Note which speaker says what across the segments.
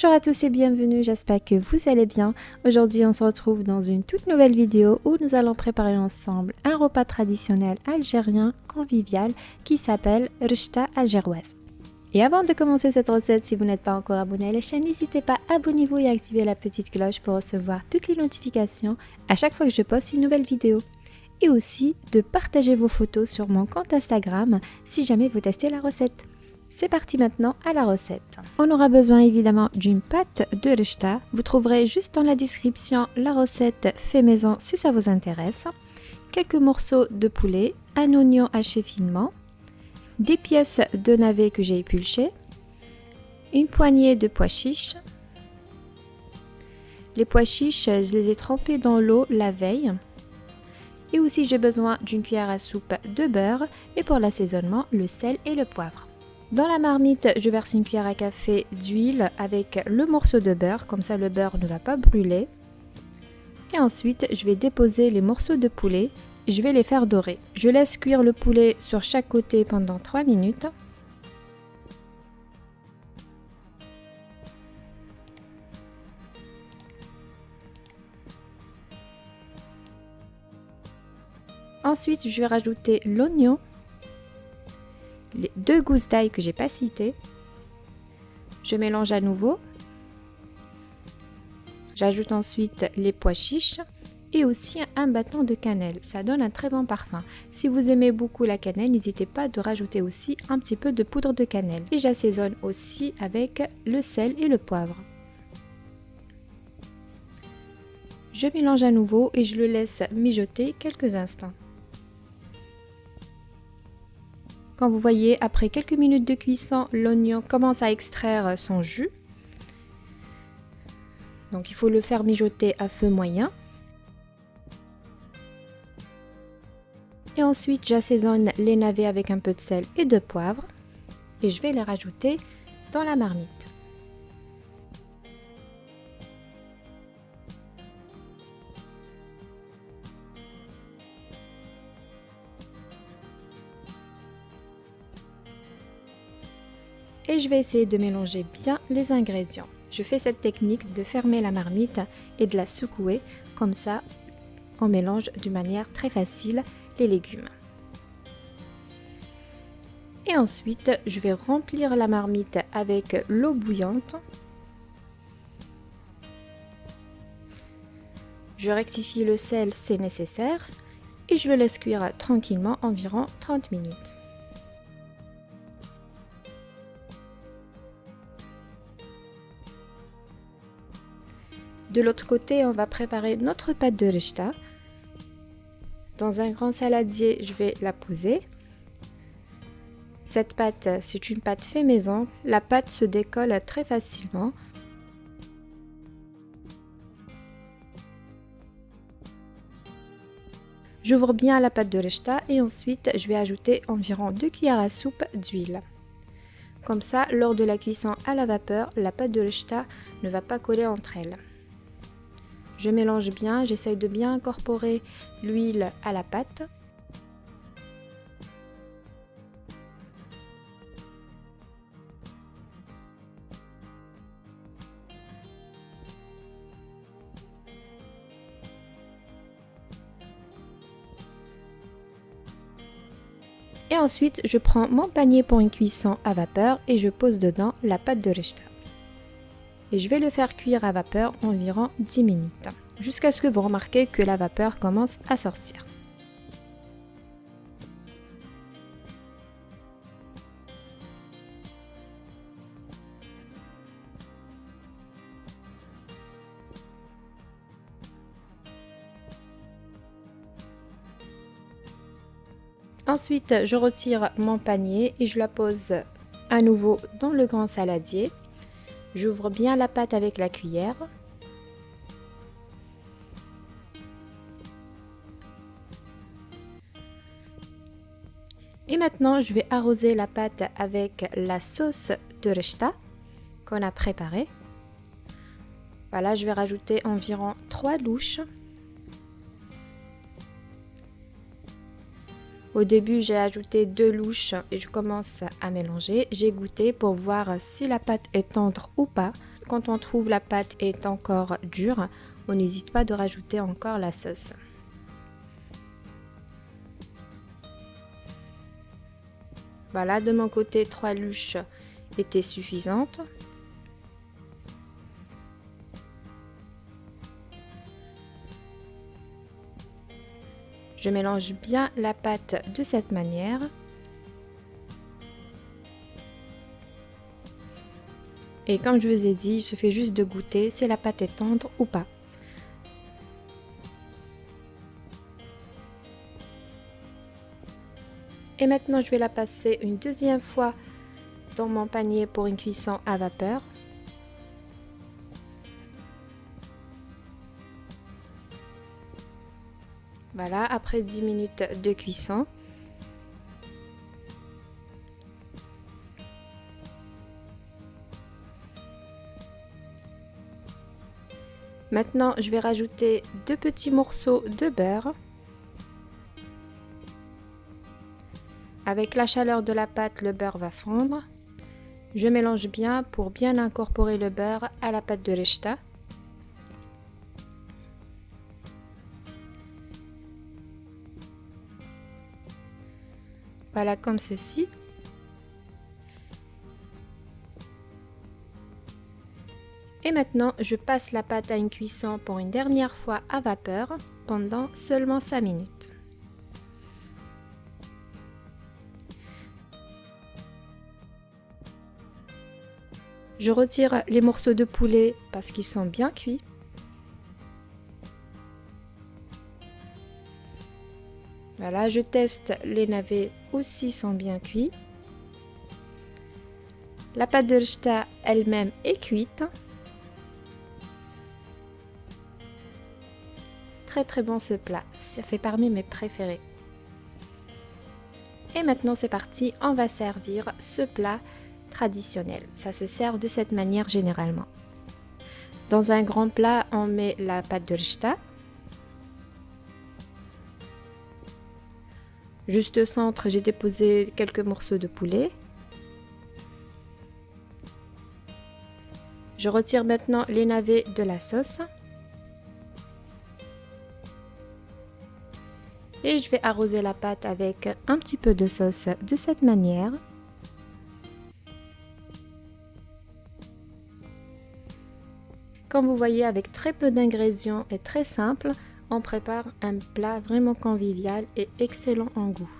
Speaker 1: Bonjour à tous et bienvenue, j'espère que vous allez bien. Aujourd'hui on se retrouve dans une toute nouvelle vidéo où nous allons préparer ensemble un repas traditionnel algérien convivial qui s'appelle rechta algéroise. Et avant de commencer cette recette, si vous n'êtes pas encore abonné à la chaîne, n'hésitez pas, abonnez-vous et activez la petite cloche pour recevoir toutes les notifications à chaque fois que je poste une nouvelle vidéo. Et aussi de partager vos photos sur mon compte Instagram si jamais vous testez la recette. C'est parti maintenant à la recette. On aura besoin évidemment d'une pâte de rechta. Vous trouverez juste dans la description la recette fait maison si ça vous intéresse. Quelques morceaux de poulet, un oignon haché finement, des pièces de navet que j'ai épluchées, une poignée de pois chiches. Les pois chiches, je les ai trempés dans l'eau la veille. Et aussi j'ai besoin d'une cuillère à soupe de beurre et pour l'assaisonnement, le sel et le poivre. Dans la marmite, je verse une cuillère à café d'huile avec le morceau de beurre, comme ça le beurre ne va pas brûler. Et ensuite, je vais déposer les morceaux de poulet et je vais les faire dorer. Je laisse cuire le poulet sur chaque côté pendant 3 minutes. Ensuite, je vais rajouter l'oignon, les 2 gousses d'ail que j'ai pas citées. Je mélange à nouveau. J'ajoute ensuite les pois chiches et aussi un bâton de cannelle. Ça donne un très bon parfum. Si vous aimez beaucoup la cannelle, n'hésitez pas de rajouter aussi un petit peu de poudre de cannelle. Et j'assaisonne aussi avec le sel et le poivre. Je mélange à nouveau et je le laisse mijoter quelques instants. Quand vous voyez, après quelques minutes de cuisson, l'oignon commence à extraire son jus. Donc il faut le faire mijoter à feu moyen. Et ensuite, j'assaisonne les navets avec un peu de sel et de poivre. Et je vais les rajouter dans la marmite. Et je vais essayer de mélanger bien les ingrédients. Je fais cette technique de fermer la marmite et de la secouer, comme ça on mélange d'une manière très facile les légumes. Et ensuite, je vais remplir la marmite avec l'eau bouillante. Je rectifie le sel, c'est nécessaire, et je le laisse cuire tranquillement environ 30 minutes. De l'autre côté, on va préparer notre pâte de rechta. Dans un grand saladier, je vais la poser. Cette pâte, c'est une pâte fait maison. La pâte se décolle très facilement. J'ouvre bien la pâte de rechta et ensuite, je vais ajouter environ 2 cuillères à soupe d'huile. Comme ça, lors de la cuisson à la vapeur, la pâte de rechta ne va pas coller entre elles. Je mélange bien, j'essaye de bien incorporer l'huile à la pâte. Et ensuite, je prends mon panier pour une cuisson à vapeur et je pose dedans la pâte de rechta. Et je vais le faire cuire à vapeur environ 10 minutes, jusqu'à ce que vous remarquez que la vapeur commence à sortir. Ensuite, je retire mon panier et je la pose à nouveau dans le grand saladier. J'ouvre bien la pâte avec la cuillère. Et maintenant, je vais arroser la pâte avec la sauce de rechta qu'on a préparée. Voilà, je vais rajouter environ 3 louches. Au début, j'ai ajouté 2 louches et je commence à mélanger. J'ai goûté pour voir si la pâte est tendre ou pas. quand on trouve la pâte est encore dure, on n'hésite pas de rajouter encore la sauce. Voilà, de mon côté, 3 luches étaient suffisantes. Je mélange bien la pâte de cette manière. Et comme je vous ai dit, il suffit juste de goûter si la pâte est tendre ou pas. Et maintenant, je vais la passer une deuxième fois dans mon panier pour une cuisson à vapeur. Voilà, après 10 minutes de cuisson. Maintenant, je vais rajouter 2 petits morceaux de beurre. Avec la chaleur de la pâte, le beurre va fondre. Je mélange bien pour bien incorporer le beurre à la pâte de rechta. Voilà, comme ceci. Et maintenant, je passe la pâte à une cuisson pour une dernière fois à vapeur pendant seulement 5 minutes. Je retire les morceaux de poulet parce qu'ils sont bien cuits. Voilà, je teste les navets aussi sont bien cuits. La pâte de rechta elle-même est cuite. Très bon ce plat, ça fait parmi mes préférés. Et maintenant c'est parti, on va servir ce plat traditionnel. Ça se sert de cette manière généralement. Dans un grand plat, on met la pâte de rechta. Juste au centre, j'ai déposé quelques morceaux de poulet. Je retire maintenant les navets de la sauce. Et je vais arroser la pâte avec un petit peu de sauce de cette manière. Comme vous voyez, avec très peu d'ingrédients et très simple, on prépare un plat vraiment convivial et excellent en goût.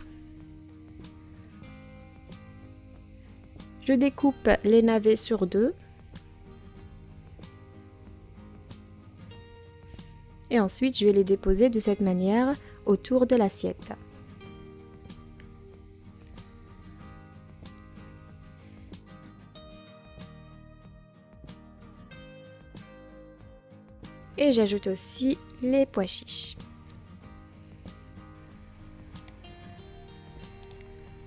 Speaker 1: Je découpe les navets sur 2. Et ensuite, je vais les déposer de cette manière autour de l'assiette. Et j'ajoute aussi les pois chiches.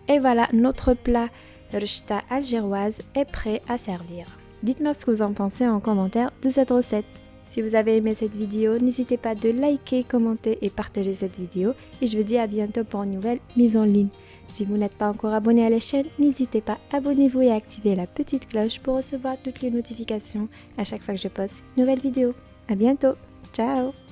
Speaker 1: Et voilà, notre plat rechta algéroise est prêt à servir. Dites-moi ce que vous en pensez en commentaire de cette recette. Si vous avez aimé cette vidéo, n'hésitez pas de liker, commenter et partager cette vidéo. Et je vous dis à bientôt pour une nouvelle mise en ligne. Si vous n'êtes pas encore abonné à la chaîne, n'hésitez pas, abonnez-vous et activez la petite cloche pour recevoir toutes les notifications à chaque fois que je poste une nouvelle vidéo. À bientôt, ciao!